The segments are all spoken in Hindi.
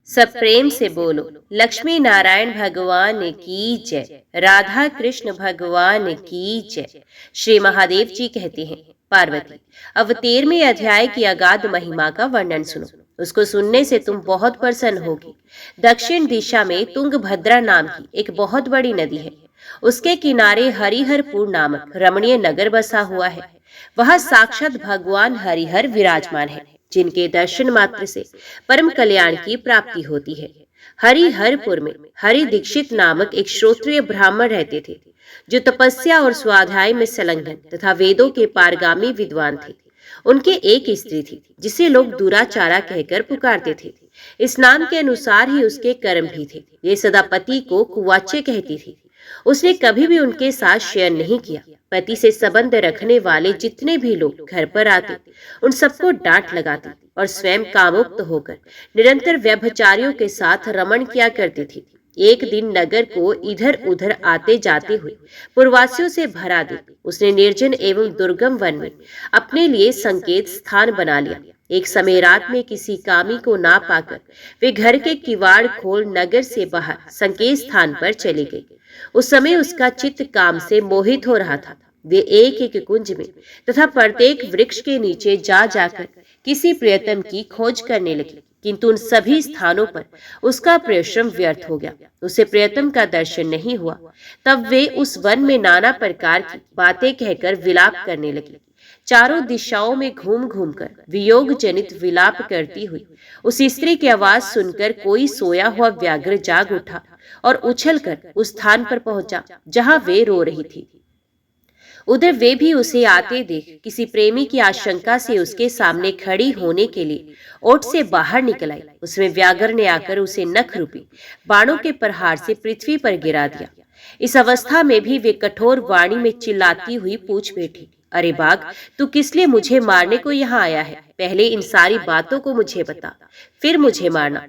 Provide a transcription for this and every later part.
सब प्रेम से बोलो। लक्ष्मी नारायण भगवान की जय। राधा कृष्ण भगवान की जय। श्री महादेव जी कहते हैं, पार्वती, अब 13वें अध्याय की अगाध महिमा का वर्णन सुनो। उसको सुनने से तुम बहुत प्रसन्न होगी। दक्षिण दिशा में तुंगभद्रा नाम की एक बहुत बड़ी नदी है। उसके किनारे हरिहरपुर नामक रमणीय नगर बसा हुआ है। वहां साक्षात भगवान हरिहर विराजमान है, जिनके दर्शन मात्र से परम कल्याण की प्राप्ति होती है। हरिहरपुर में हरि दीक्षित नामक एक श्रोत्रिय ब्राह्मण रहते थे, जो तपस्या और स्वाध्याय में संलग्न तथा वेदों के पारगामी विद्वान थे। उनके एक स्त्री थी, जिसे लोग दुराचारा कहकर पुकारते थे। इस नाम के अनुसार ही उसके कर्म भी थे। ये सदा पति को कुवाच्य कहती थी। उसने कभी भी उनके साथ शेयर नहीं किया। पति से संबंध रखने वाले जितने भी लोग घर पर आते, उन सबको डांट लगाती और स्वयं कामुक्त होकर निरंतर व्यभिचारियों के साथ रमण किया करती थी। एक दिन नगर को इधर उधर आते जाते हुए पूर्वासियों से भरा दे उसने निर्जन एवं दुर्गम वन में अपने लिए संकेत स्थान बना लिया। एक समय रात में किसी कामी को ना पाकर वे घर के किवाड़ खोल नगर से बाहर संकेत स्थान पर चली गई। उस समय उसका चित्त काम से मोहित हो रहा था। वे एक एक कुंज में तथा प्रत्येक वृक्ष के नीचे जा जाकर किसी प्रियतम की खोज करने लगी, किंतु उन सभी स्थानों पर उसका परिश्रम व्यर्थ हो गया। उसे प्रियतम का दर्शन नहीं हुआ। तब वे उस वन में नाना प्रकार की बातें कहकर विलाप करने लगी। चारों दिशाओं में घूम घूम कर वियोग जनित विलाप करती हुई उस स्त्री की आवाज सुनकर कोई सोया हुआ व्याघ्र जाग उठा और उछलकर उस स्थान पर पहुंचा जहां वे रो रही थी। उधर वे भी उसे आते देख किसी प्रेमी की आशंका से उसके सामने खड़ी होने के लिए ओट से बाहर निकल आई। उसमें व्याघ्र ने आकर उसे नख रूपी बाणों के प्रहार से पृथ्वी पर गिरा दिया। इस अवस्था में भी वे कठोर वाणी में चिल्लाती हुई पूछ बैठी, अरे बाघ, तू किस लिए मुझे मारने को यहाँ आया है? पहले इन सारी बातों को मुझे बता, फिर मुझे मारना।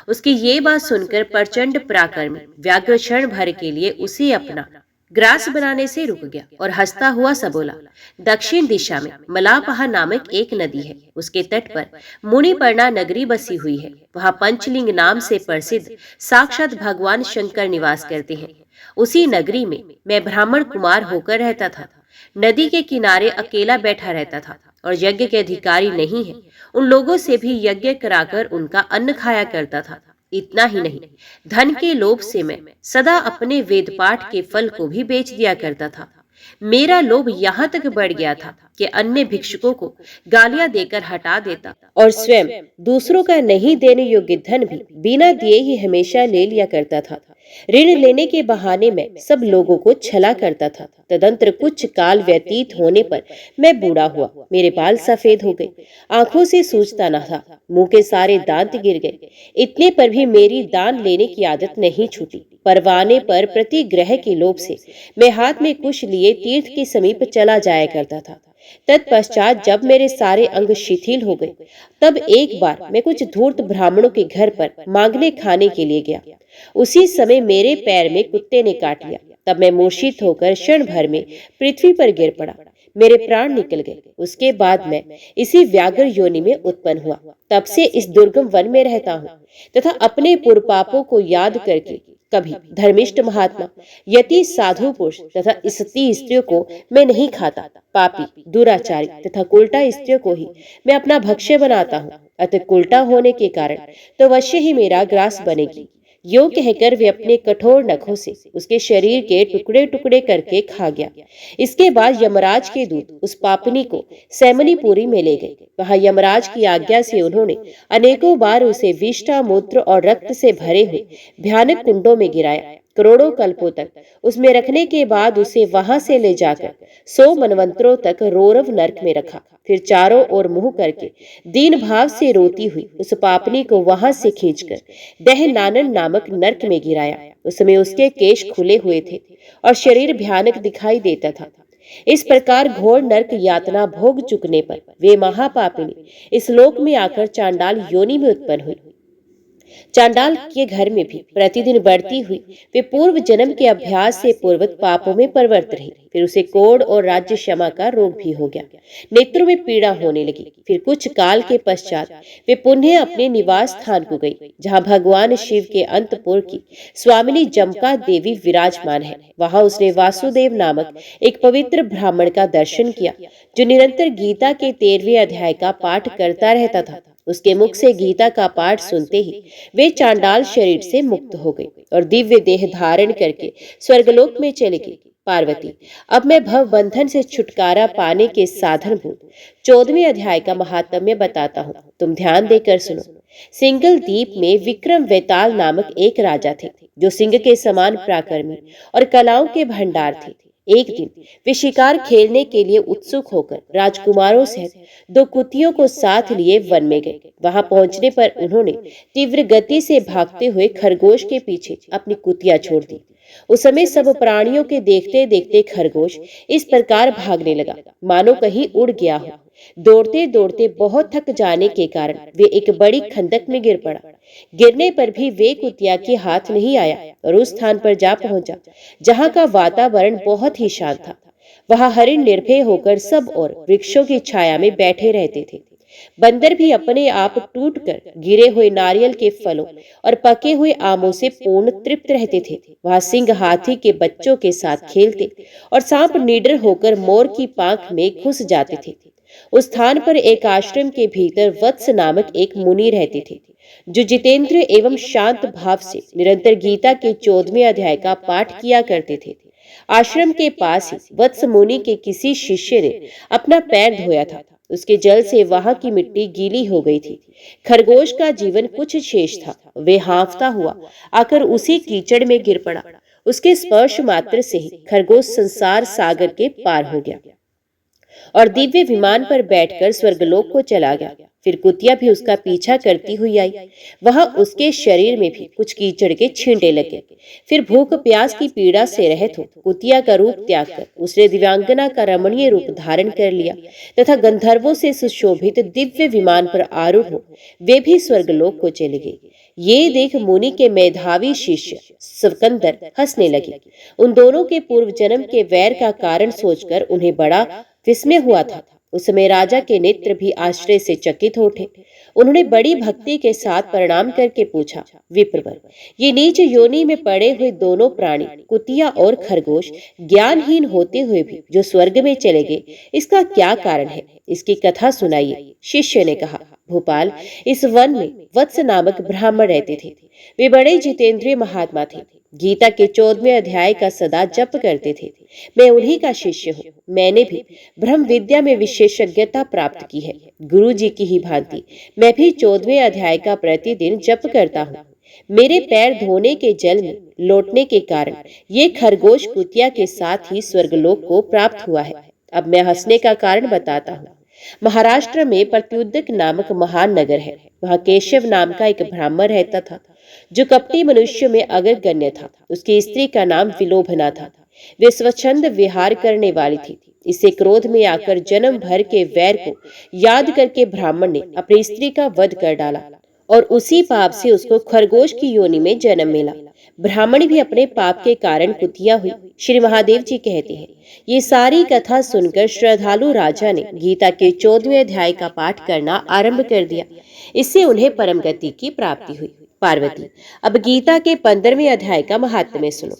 उसकी ये बात सुनकर प्रचंड पराक्रमी व्याघ्र क्षण भर के लिए उसे अपना ग्रास बनाने से रुक गया और हंसता हुआ सा बोला, दक्षिण दिशा में मलापहा नामक एक नदी है। उसके तट पर मुनिपर्णा नगरी बसी हुई है। वहां पंचलिंग नाम से प्रसिद्ध साक्षात भगवान शंकर निवास करते हैं। उसी नगरी में मैं ब्राह्मण कुमार होकर रहता था। नदी के किनारे अकेला बैठा रहता था और यज्ञ के अधिकारी नहीं है उन लोगों से भी यज्ञ कराकर उनका अन्न खाया करता था। इतना ही नहीं, धन के लोभ से मैं सदा अपने वेद पाठ के फल को भी बेच दिया करता था। मेरा लोभ यहाँ तक बढ़ गया था कि अन्य भिक्षुकों को गालियां देकर हटा देता और स्वयं दूसरों का नहीं देने योग्य धन भी बिना दिए ही हमेशा ले लिया करता था। ऋण लेने के बहाने में सब लोगों को छला करता था। तदंतर कुछ काल व्यतीत होने पर मैं बूढ़ा हुआ। मेरे बाल सफेद हो गए, आंखों से सूझता न था, मुंह के सारे दांत गिर गए। इतने पर भी मेरी दान लेने की आदत नहीं छूटी। परवाने पर प्रतिग्रह के लोभ से मैं हाथ में कुश लिए तीर्थ के समीप चला जाया करता था। तत्पश्चात जब मेरे सारे अंग शिथिल हो गए, तब एक बार मैं कुछ धूर्त ब्राह्मणों के घर पर मांगने खाने के लिए गया। उसी समय मेरे पैर में कुत्ते ने काट लिया। तब मैं मूर्छित होकर क्षण भर में पृथ्वी पर गिर पड़ा। मेरे प्राण निकल गए। उसके बाद मैं इसी व्याघ्र योनि में उत्पन्न हुआ। तब से इस दुर्गम वन में रहता हूँ तथा अपने पूर्व पापों को याद करके कभी धर्मिष्ठ महात्मा, यति, साधु पुरुष तथा सती स्त्रियों को मैं नहीं खाता। पापी, दुराचारी तथा उल्टा स्त्रियों को ही मैं अपना भक्ष्य बनाता हूँ। अतः उल्टा होने के कारण तो अवश्य ही मेरा ग्रास बनेगी। यो कहकर वे अपने कठोर नखों से उसके शरीर के टुकड़े टुकड़े करके खा गया। इसके बाद यमराज के दूत उस पापनी को सैमनीपुरी में ले गए। वहां यमराज की आज्ञा से उन्होंने अनेकों बार उसे विष्ठा, मूत्र और रक्त से भरे हुए भयानक कुंडों में गिराया। करोड़ों कल्पों तक उसमें रखने के बाद उसे वहां से ले जाकर 100 मनवंतरों तक रोरव नरक में रखा। फिर चारों ओर मुंह करके दीन भाव से रोती हुई उस पापनी को वहां से खींचकर दहनानन नामक नरक में गिराया। उस समय उसके केश खुले हुए थे और शरीर भयानक दिखाई देता था। इस प्रकार घोर नरक यातना भोग चुकने पर वे महापापिनी इस लोक में आकर चांडाल योनि में उत्पन्न हुई। चांडाल के घर में भी प्रतिदिन बढ़ती हुई वे पूर्व जन्म के अभ्यास से पूर्वत पापों में परवर्त रही। फिर उसे कोढ़ और राज्य क्षमा का रोग भी हो गया। नेत्रों में पीड़ा होने लगी। फिर कुछ काल के पश्चात वे पुनः अपने निवास स्थान को गई, जहाँ भगवान शिव के अंतपुर की स्वामिनी जमका देवी विराजमान है। वहां उसने वासुदेव नामक एक पवित्र ब्राह्मण का दर्शन किया, जो निरंतर गीता के 13वें अध्याय का पाठ करता रहता था। उसके मुख से गीता का पाठ सुनते ही वे चांडाल शरीर से मुक्त हो गई और दिव्य देह धारण करके स्वर्गलोक में चली गई। पार्वती, अब मैं भव बंधन से छुटकारा पाने के साधनभूत 14वें अध्याय का महात्म्य बताता हूँ। तुम ध्यान देकर सुनो। सिंगल द्वीप में विक्रम वेताल नामक एक राजा थे, जो सिंह के समान पराक्रमी और कलाओं के भंडार थे। एक दिन वे शिकार खेलने के लिए उत्सुक होकर राजकुमारों सहित 2 कुतियों को साथ लिए वन में गए। वहां पहुंचने पर उन्होंने तीव्र गति से भागते हुए खरगोश के पीछे अपनी कुतिया छोड़ दी। उस समय सब प्राणियों के देखते देखते खरगोश इस प्रकार भागने लगा मानो कहीं उड़ गया हो। दौड़ते दौड़ते बहुत थक जाने के कारण वे एक बड़ी खंदक में गिर पड़ा। गिरने पर भी वे कुतिया के हाथ नहीं आया और उस स्थान पर जा पहुंचा जहां का वातावरण बहुत ही शांत था। वहां हरिण निर्भय होकर सब और वृक्षों की छाया में बैठे रहते थे। बंदर भी अपने आप टूटकर गिरे हुए नारियल के फलों और पके हुए आमों से पूर्ण तृप्त रहते थे। वहां सिंह हाथी के बच्चों के साथ खेलते और सांप निडर होकर मोर की पांख में घुस जाते थे। उस स्थान पर एक आश्रम के भीतर वत्स नामक एक मुनि रहते थे, जो जितेंद्र एवं शांत भाव से निरंतर गीता के 14वें अध्याय का पाठ किया करते थे। आश्रम के पास ही वत्स मुनि के किसी शिष्य ने अपना पैर धोया था। उसके जल से वहां की मिट्टी गीली हो गई थी। खरगोश का जीवन कुछ शेष था। वे हांफता हुआ आकर उसी कीचड़ में गिर पड़ा। उसके स्पर्श मात्र से ही खरगोश संसार सागर के पार हो गया और दिव्य विमान पर बैठकर स्वर्गलोक को चला गया। फिर कुतिया भी उसका पीछा करती हुई आई। वहां उसके शरीर में भी कुछ कीचड़ के छींटे लगे। फिर भूख प्यास की पीड़ा से रहित हो कुतिया का रूप त्याग कर उसने दिव्यांगना का रमणीय रूप धारण कर लिया तथा गंधर्वों से सुशोभित दिव्य विमान पर आरूढ़ हो वे भी स्वर्गलोक को चले गए। ये देख मुनि के मेधावी शिष्य सिकंदर हंसने लगे। उन दोनों के पूर्व जन्म के वैर का कारण सोचकर उन्हें बड़ा विस्मय हुआ था। उस समय राजा के नेत्र भी आश्चर्य से चकित हो उठे। उन्होंने बड़ी भक्ति के साथ प्रणाम करके पूछा, विप्रवर, ये नीच योनि में पड़े हुए दोनों प्राणी कुतिया और खरगोश ज्ञानहीन होते हुए भी जो स्वर्ग में चले गए, इसका क्या कारण है? इसकी कथा सुनाइए। शिष्य ने कहा, भोपाल, इस वन में वत्स नामक ब्राह्मण रहते थे। वे बड़े जितेंद्रिय महात्मा थे। गीता के 14वें अध्याय का सदा जप करते थे। मैं उन्हीं का शिष्य हूँ। मैंने भी ब्रह्म विद्या में विशेषज्ञता प्राप्त की है। गुरु जी की ही भांति मैं भी 14वें अध्याय का प्रतिदिन जप करता हूँ। मेरे पैर धोने के जल में लौटने के कारण ये खरगोश कुतिया के साथ ही स्वर्गलोक को प्राप्त हुआ है। अब मैं हंसने का कारण बताता हूँ। महाराष्ट्र में प्रत्युदक नामक महान नगर है। वहां केशव नाम का एक ब्राह्मण रहता था, जो कपटी मनुष्य में अग्रगण्य था। उसकी स्त्री का नाम विलोभना था। वे स्वच्छंद विहार करने वाली थी। इससे क्रोध में आकर जन्म भर के वैर को याद करके ब्राह्मण ने अपनी स्त्री का वध कर डाला और उसी पाप से उसको खरगोश की योनि में जन्म मिला। ब्राह्मणी भी अपने पाप के कारण कुतिया हुई। श्री महादेव जी कहते हैं, ये सारी कथा सुनकर श्रद्धालु राजा ने गीता के 14वें अध्याय का पाठ करना आरंभ कर दिया। इससे उन्हें परम गति की प्राप्ति हुई। पार्वती, अब गीता के 15वें अध्याय का महात्म्य सुनो।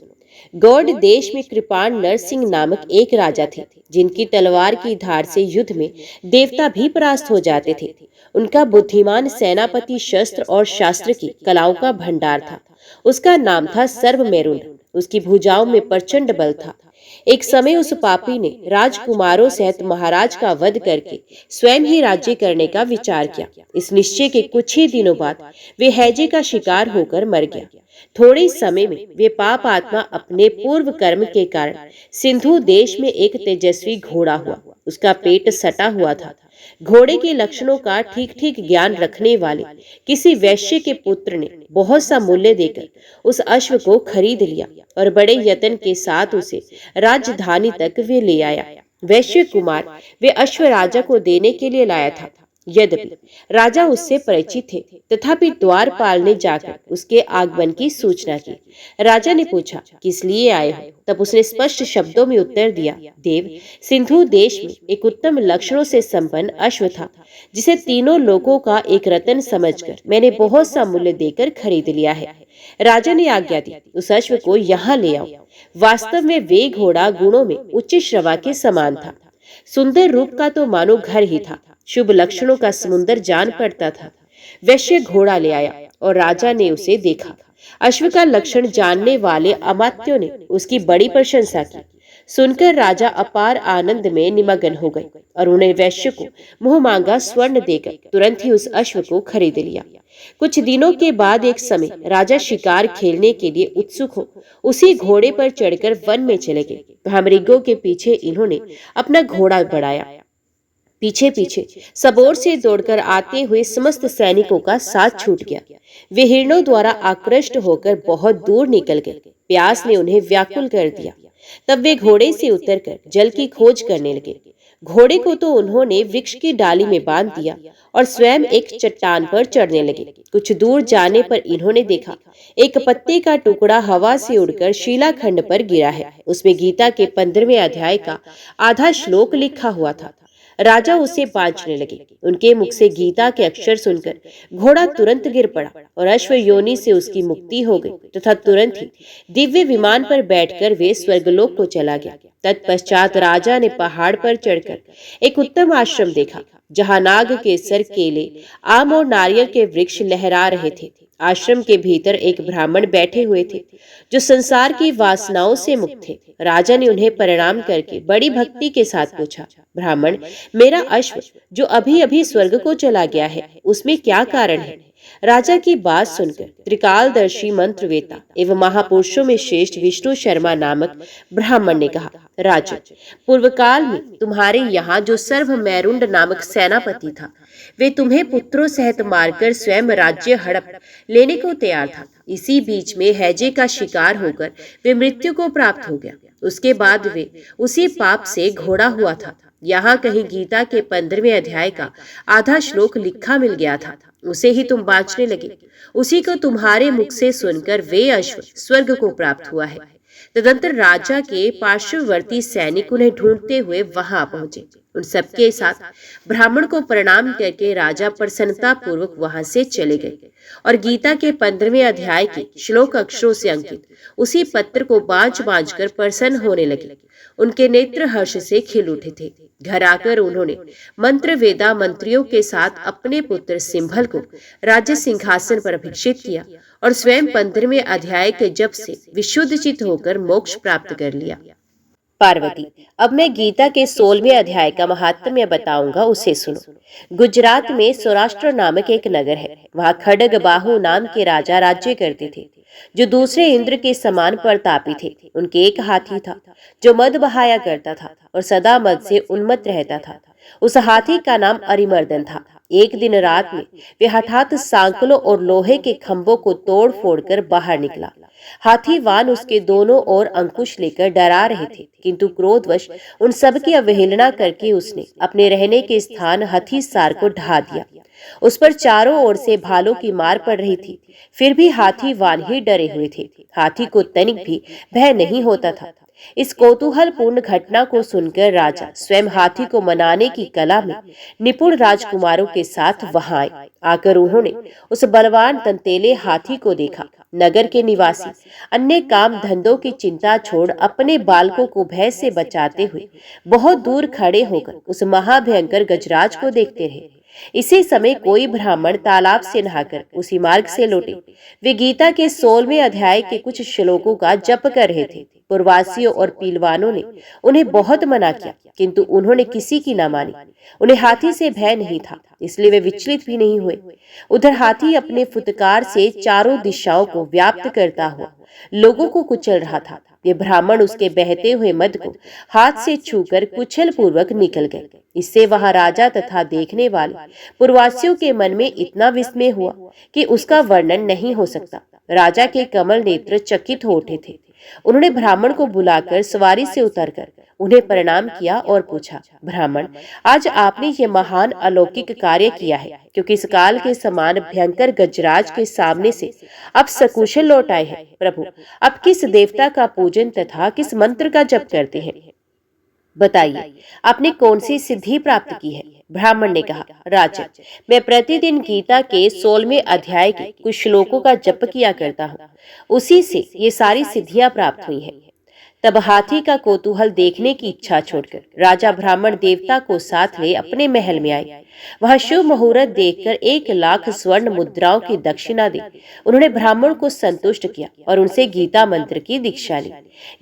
गौड़ देश में कृपाण नरसिंह नामक एक राजा थे, जिनकी तलवार की धार से युद्ध में देवता भी परास्त हो जाते थे। उनका बुद्धिमान सेनापति शस्त्र और शास्त्र की कलाओं का भंडार था। उसका नाम था सर्वमेरुंड। उसकी भुजाओं में प्रचंड बल था। एक समय उस पापी ने राजकुमारों सहित महाराज का वध करके स्वयं ही राज्य करने का विचार किया। इस निश्चय के कुछ ही दिनों बाद वे हैजे का शिकार होकर मर गया। थोड़े समय में वे पाप आत्मा अपने पूर्व कर्म के कारण सिंधु देश में एक तेजस्वी घोड़ा हुआ। उसका पेट सटा हुआ था। घोड़े के लक्षणों का ठीक ठीक ज्ञान रखने वाले किसी वैश्य के पुत्र ने बहुत सा मूल्य देकर उस अश्व को खरीद लिया और बड़े यत्न के साथ उसे राजधानी तक वे ले आया। वैश्य कुमार वे अश्व राजा को देने के लिए लाया था। यद्यपि राजा उससे परिचित थे, तथापि द्वारपाल ने जाकर उसके आगमन की सूचना की। राजा ने पूछा, किस लिए आए हो? तब उसने स्पष्ट शब्दों में उत्तर दिया, देव, सिंधु देश में एक उत्तम लक्षणों से संपन्न अश्व था, जिसे तीनों लोगों का एक रत्न समझकर मैंने बहुत सा मूल्य देकर खरीद लिया है। राजा ने आज्ञा दी, उस अश्व को यहाँ ले आओ। वास्तव में वे घोड़ा गुणों में उच्च श्रवा के समान था। सुंदर रूप का तो मानो घर ही था। शुभ लक्षणों का समुंदर जान पड़ता था। वैश्य घोड़ा ले आया और राजा ने उसे देखा। अश्व का लक्षण जानने वाले अमात्यों ने उसकी बड़ी प्रशंसा की। सुनकर राजा अपार आनंद में निमग्न हो गए और उन्हें वैश्य को मुंह मांगा स्वर्ण देकर तुरंत ही उस अश्व को खरीद लिया। कुछ दिनों के बाद एक समय राजा शिकार खेलने के लिए उत्सुक हो उसी घोड़े पर चढ़कर वन में चले गए। वहां मृगों के पीछे इन्होंने अपना घोड़ा बढ़ाया। पीछे पीछे सबोर से दौड़कर आते हुए समस्त सैनिकों का साथ छूट गया। वे हिरणों द्वारा आकृष्ट होकर बहुत दूर निकल गए। प्यास ने उन्हें व्याकुल कर दिया। तब वे घोड़े से उतरकर जल की खोज करने लगे। घोड़े को तो उन्होंने वृक्ष की डाली में बांध दिया और स्वयं एक चट्टान पर चढ़ने लगे। कुछ दूर जाने पर इन्होंने देखा एक पत्ते का टुकड़ा हवा से उड़कर शिलाखंड पर गिरा है। उसमें गीता के 15वें अध्याय का आधा श्लोक लिखा हुआ था। राजा उसे बांचने लगे। उनके मुख से गीता के अक्षर सुनकर घोड़ा तुरंत गिर पड़ा और अश्व योनि से उसकी मुक्ति हो गई तथा तुरंत ही दिव्य विमान पर बैठकर वे स्वर्गलोक को चला गया। तत्पश्चात राजा ने पहाड़ पर चढ़कर एक उत्तम आश्रम देखा, जहां नाग केसर, केले, आम और नारियल के वृक्ष लहरा रहे थे। आश्रम के भीतर एक ब्राह्मण बैठे हुए थे जो संसार की वासनाओं से मुक्त थे। राजा ने उन्हें प्रणाम करके बड़ी भक्ति के साथ पूछा, ब्राह्मण, मेरा अश्व जो अभी अभी स्वर्ग को चला गया है, उसमें क्या कारण है? राजा की बात सुनकर त्रिकालदर्शी मंत्रवेता एवं महापुरुषों में श्रेष्ठ विष्णु शर्मा नामक ब्राह्मण ने कहा, राजन, पूर्व काल में तुम्हारे यहाँ जो सर्व मैरुंड नामक सेनापति था, वे तुम्हें पुत्रों सहित मारकर स्वयं राज्य हड़प लेने को तैयार था। इसी बीच में हैजे का शिकार होकर वे मृत्यु को प्राप्त हो गया। उसके बाद वे उसी पाप से घोड़ा हुआ था। यहाँ कहीं गीता के 15वें अध्याय का आधा श्लोक लिखा मिल गया था। उसे ही तुम बांचने लगे। उसी को तुम्हारे मुख से सुनकर वे अश्व स्वर्ग को प्राप्त हुआ है। तदंतर राजा के पार्श्ववर्ती सैनिक उन्हें ढूंढते हुए वहां पहुंचे। उन सबके साथ ब्राह्मण को प्रणाम करके राजा प्रसन्नता पूर्वक वहां से चले गए और गीता के 15वें अध्याय के श्लोक अक्षरों से अंकित उसी पत्र को बांच बांच कर प्रसन्न होने लगे। उनके नेत्र हर्ष से खिल उठे थे। घर आकर उन्होंने मंत्र वेदा मंत्रियों के साथ अपने पुत्र सिंभल को राज्य सिंहासन पर अभिषिक्त किया और स्वयं 15वें अध्याय के जप से विशुद्ध चित्त होकर मोक्ष प्राप्त कर लिया। पार्वती, अब मैं गीता के 16वें अध्याय का महात्म्य बताऊंगा, उसे सुनो। गुजरात में सौराष्ट्र नामक एक नगर है। वहाँ खड्गबाहु नाम के राजा राज्य करते थे, जो दूसरे इंद्र के समान प्रतापी थे। उनके एक हाथी था जो मद बहाया करता था और सदा मद से उन्मत्त रहता था। उस हाथी का नाम अरिमर्दन था। एक दिन रात में वे हठात सांकलों और लोहे के खंभों को तोड़ फोड़ कर बाहर निकला। हाथीवान उसके दोनों ओर अंकुश लेकर डरा रहे थे, किंतु क्रोधवश उन सब की अवहेलना करके उसने अपने रहने के स्थान हथीसार को ढा दिया। उस पर चारों ओर से भालों की मार पड़ रही थी, फिर भी हाथीवान ही डरे हुए थे। हाथी को तनिक भी भय नहीं होता था। इस कौतूहलपूर्ण घटना को सुनकर राजा स्वयं हाथी को मनाने की कला में निपुण राजकुमारों के साथ वहां आए। आकर उन्होंने उस बलवान तंतेले हाथी को देखा। नगर के निवासी अन्य काम धंधों की चिंता छोड़ अपने बालकों को भय से बचाते हुए बहुत दूर खड़े होकर उस महाभयंकर गजराज को देखते रहे। इसी समय कोई ब्राह्मण तालाब से नहाकर उसी मार्ग से लौटे। वे गीता के 16वें अध्याय के कुछ श्लोकों का जप कर रहे थे। पूर्ववासियों और पीलवानों ने उन्हें बहुत मना किया, किंतु उन्होंने किसी की न मानी। उन्हें हाथी से भय नहीं था, इसलिए वे विचलित भी नहीं हुए। उधर हाथी अपने फुतकार से चारों दिशाओं को व्याप्त करता हुआ लोगों को कुचल रहा था। ये ब्राह्मण उसके बहते हुए मद को हाथ से छूकर कुचल पूर्वक निकल गए। इससे वहां राजा तथा देखने वाले पूर्ववासियों के मन में इतना विस्मय हुआ कि उसका वर्णन नहीं हो सकता। राजा के कमल नेत्र चकित हो उठे थे। उन्होंने ब्राह्मण को बुलाकर सवारी से उतरकर उन्हें प्रणाम किया और पूछा, ब्राह्मण, आज आपने ये महान अलौकिक कार्य किया है, क्योंकि इस काल के समान भयंकर गजराज के सामने से आप सकुशल लौट आए हैं। प्रभु, आप किस देवता का पूजन तथा किस मंत्र का जप करते हैं? बताइए, आपने कौन सी सिद्धि प्राप्त की है? ब्राह्मण ने कहा, राजन, मैं प्रतिदिन गीता के 16वें अध्याय के कुछ श्लोकों का जप किया करता हूँ। उसी से ये सारी सिद्धियां प्राप्त हुई हैं। तब हाथी का कौतूहल देखने की इच्छा छोड़कर राजा ब्राह्मण देवता को साथ ले अपने महल में आए। वहां शुभ मुहूर्त देखकर 1,00,000 स्वर्ण मुद्राओं की दक्षिणा दी उन्होंने ब्राह्मण को संतुष्ट किया और उनसे गीता मंत्र की दीक्षा ली।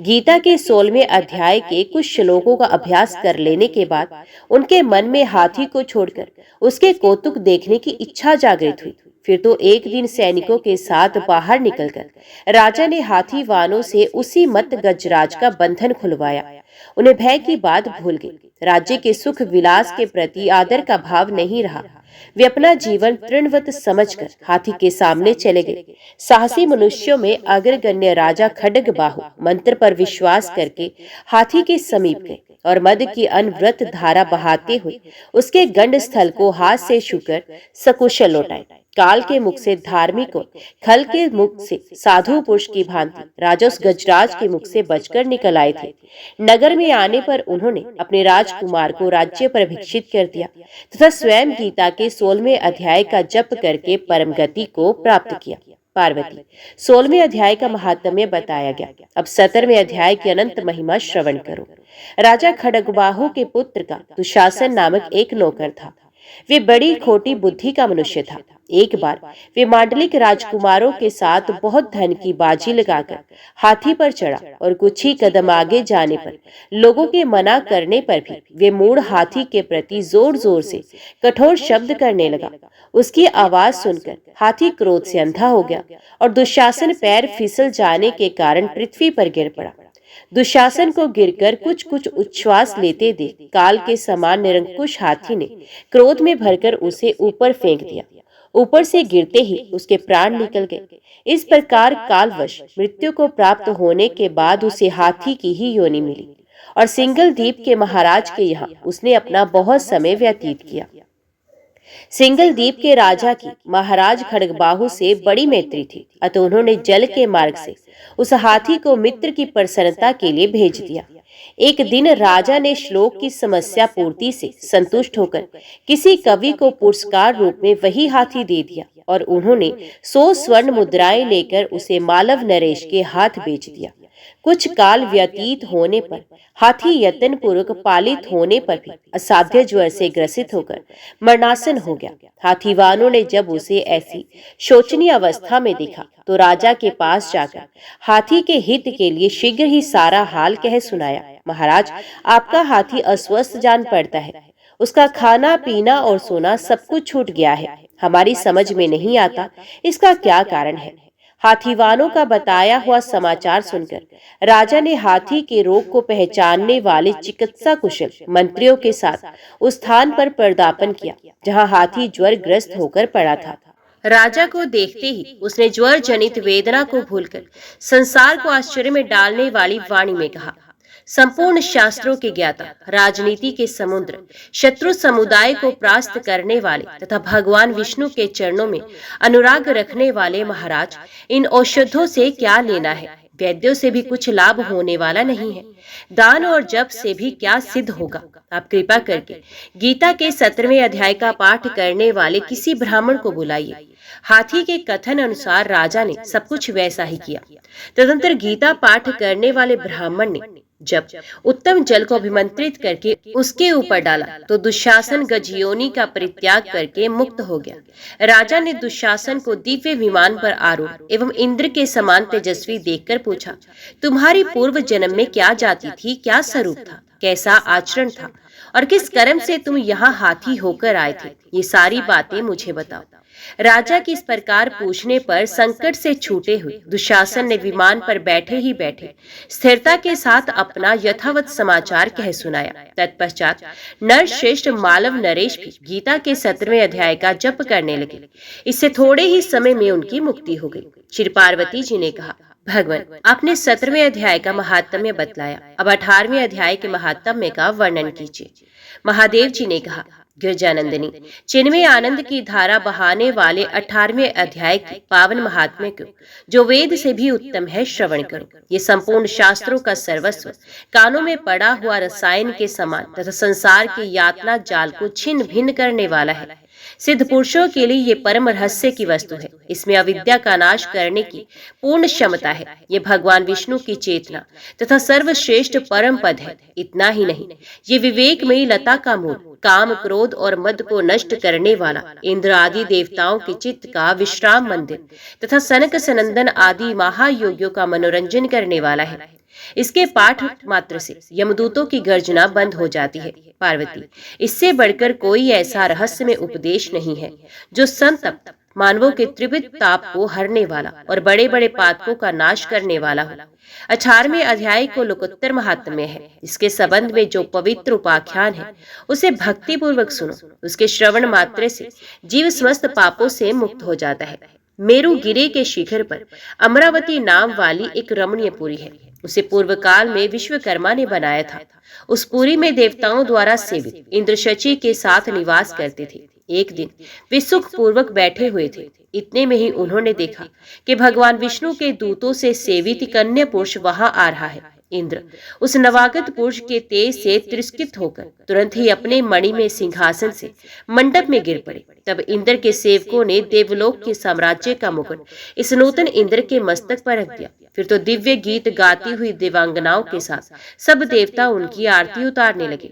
गीता के 16वें अध्याय के कुछ श्लोकों का अभ्यास कर लेने के बाद उनके मन में हाथी को छोड़कर उसके कौतुक देखने की इच्छा जागृत हुई। फिर तो एक दिन सैनिकों के साथ बाहर निकलकर राजा ने हाथी वाहनों से उसी मत गजराज का बंधन खुलवाया। उन्हें भय की बात भूल गई। राज्य के सुख विलास के प्रति आदर का भाव नहीं रहा। वे अपना जीवन तृणवत समझकर हाथी के सामने चले गए। साहसी मनुष्यों में अग्रगण्य राजा खड्गबाहु मंत्र पर विश्वास करके हाथी के समीप गए और मद की अनवरत धारा बहाते हुए उसके गंड स्थल को हाथ से छूकर सकुशल लौटाए। काल के मुख से धार्मिक और खल के मुख से साधु पुरुष की भांति राजा उस गजराज के मुख से बचकर निकल आए थे। नगर में आने पर उन्होंने अपने राजकुमार को राज्य पर भिक्षित कर दिया तथा स्वयं गीता के 16वें अध्याय का जप करके परम गति को प्राप्त किया। पार्वती, 16वें अध्याय का महात्म्य बताया गया। अब 17वें अध्याय की अनंत महिमा श्रवण करो। राजा खड्गबाहु के पुत्र का दुशासन नामक एक नौकर था। वे बड़ी खोटी बुद्धि का मनुष्य था। एक बार वे मांडलिक राजकुमारों के साथ बहुत धन की बाजी लगाकर हाथी पर चढ़ा और कुछ ही कदम आगे जाने पर लोगों के मना करने पर भी वे मूढ़ हाथी के प्रति जोर जोर से कठोर शब्द करने लगा। उसकी आवाज सुनकर हाथी क्रोध से अंधा हो गया और दुशासन पैर फिसल जाने के कारण पृथ्वी पर गिर पड़ा। दुशासन को गिरकर कुछ कुछ उच्छ्वास लेते देख काल के समान निरंकुश हाथी ने क्रोध में भरकर उसे ऊपर फेंक दिया। ऊपर से गिरते ही उसके प्राण निकल गए। इस प्रकार कालवश मृत्यु को प्राप्त होने के बाद उसे हाथी की ही योनि मिली और सिंगल द्वीप के महाराज के यहाँ उसने अपना बहुत समय व्यतीत किया। सिंगल द्वीप के राजा की महाराज खड्गबाहु से बड़ी मैत्री थी, अतः उन्होंने जल के मार्ग से उस हाथी को मित्र की प्रसन्नता के लिए भेज दिया। एक दिन राजा ने श्लोक की समस्या पूर्ति से संतुष्ट होकर किसी कवि को पुरस्कार रूप में वही हाथी दे दिया और उन्होंने 100 स्वर्ण मुद्राएं लेकर उसे मालव नरेश के हाथ बेच दिया। कुछ काल व्यतीत होने पर हाथी यत्न पूर्वक पालित होने पर भी असाध्य ज्वर से ग्रसित होकर मरणासन हो गया। हाथीवानों ने जब उसे ऐसी शोचनीय अवस्था में देखा तो राजा के पास जाकर हाथी के हित के लिए शीघ्र ही सारा हाल कह सुनाया। महाराज, आपका हाथी अस्वस्थ जान पड़ता है। उसका खाना पीना और सोना सब कुछ छूट गया है। हमारी समझ में नहीं आता इसका क्या कारण है। हाथीवानों का बताया हुआ समाचार सुनकर राजा ने हाथी के रोग को पहचानने वाले चिकित्सा कुशल मंत्रियों के साथ उस स्थान पर पदार्पण किया जहां हाथी ज्वर ग्रस्त होकर पड़ा था। राजा को देखते ही उसने ज्वर जनित वेदना को भूलकर संसार को आश्चर्य में डालने वाली वाणी में कहा, संपूर्ण शास्त्रों के ज्ञाता, राजनीति के समुद्र, शत्रु समुदाय को परास्त करने वाले तथा भगवान विष्णु के चरणों में अनुराग रखने वाले महाराज, इन औषधों से क्या लेना है? वैद्यों से भी कुछ लाभ होने वाला नहीं है। दान और जप से भी क्या सिद्ध होगा? आप कृपा करके गीता के 17वें अध्याय का पाठ करने वाले किसी ब्राह्मण को बुलाइए। हाथी के कथन अनुसार राजा ने सब कुछ वैसा ही किया। तदंतर गीता पाठ करने वाले ब्राह्मण ने जब उत्तम जल को अभिमंत्रित करके उसके ऊपर डाला तो दुशासन गजयोनि का परित्याग करके मुक्त हो गया। राजा ने दुशासन को दिव्य विमान पर आरूढ़ एवं इंद्र के समान तेजस्वी देखकर पूछा, तुम्हारी पूर्व जन्म में क्या जाति थी, क्या स्वरूप था, कैसा आचरण था और किस कर्म से तुम यहाँ हाथी होकर आए थे? ये सारी बातें मुझे बताओ। राजा की इस प्रकार पूछने पर संकट से छूटे हुए दुशासन ने विमान पर बैठे ही बैठे स्थिरता के साथ अपना यथावत समाचार कह सुनाया। तत्पश्चात नर श्रेष्ठ मालव नरेश भी गीता के 17वें अध्याय का जप करने लगे। इससे थोड़े ही समय में उनकी मुक्ति हो गई। श्री पार्वती जी ने कहा, भगवान, आपने 17वें अध्याय का महात्म्य बतलाया, अब 18वें अध्याय के महात्म्य का वर्णन कीजिए। महादेव जी ने कहा, गिरजानंदिनी, चिन्मय आनंद की धारा बहाने वाले 18वें अध्याय के पावन महात्म्य को, जो वेद से भी उत्तम है, श्रवण करो। ये संपूर्ण शास्त्रों का सर्वस्व कानों में पड़ा हुआ रसायन के समान तथा संसार के यातना जाल को छिन्न भिन्न करने वाला है। सिद्ध पुरुषों के लिए ये परम रहस्य की वस्तु है। इसमें अविद्या का नाश करने की पूर्ण क्षमता है। ये भगवान विष्णु की चेतना तथा सर्वश्रेष्ठ परम पद है। इतना ही नहीं, ये विवेकमयी लता का मूल, काम, क्रोध और मद को नष्ट करने वाला, इंद्र आदि देवताओं के चित्त का विश्राम मंदिर तथा सनक सनंदन आदि महायोगियों का मनोरंजन करने वाला है। इसके पाठ मात्र से यमदूतों की गर्जना बंद हो जाती है। पार्वती, इससे बढ़कर कोई ऐसा रहस्यमय उपदेश नहीं है जो संतप्त मानवों के त्रिविध ताप को हरने वाला और बड़े बड़े पातकों का नाश करने वाला हो। 18वें अध्याय को लोकोत्तर महात्म्य है। इसके संबंध में जो पवित्र उपाख्यान है, उसे भक्ति पूर्वक सुनो। उसके श्रवण मात्र से जीव समस्त पापों से मुक्त हो जाता है। मेरु गिरे के शिखर पर अमरावती नाम वाली एक रमणीय पुरी है। उसे पूर्व काल में विश्वकर्मा ने बनाया था। उस पुरी में देवताओं द्वारा सेवित इंद्र शची के साथ निवास करते थे। एक दिन वे सुख पूर्वक बैठे हुए थे। इतने में ही उन्होंने देखा कि भगवान विष्णु के दूतों से सेवित कन्या पुरुष वहां आ रहा है। इंद्र उस नवागत पुरुष के तेज से तिरस्कृत होकर तुरंत ही अपने मणि में सिंहासन से मंडप में गिर पड़े। तब इंद्र के सेवकों ने देवलोक के साम्राज्य का मुकुट इस नूतन इंद्र के मस्तक पर रख दिया। फिर तो दिव्य गीत गाती हुई देवांगनाओं के साथ सब देवता उनकी आरती उतारने लगे।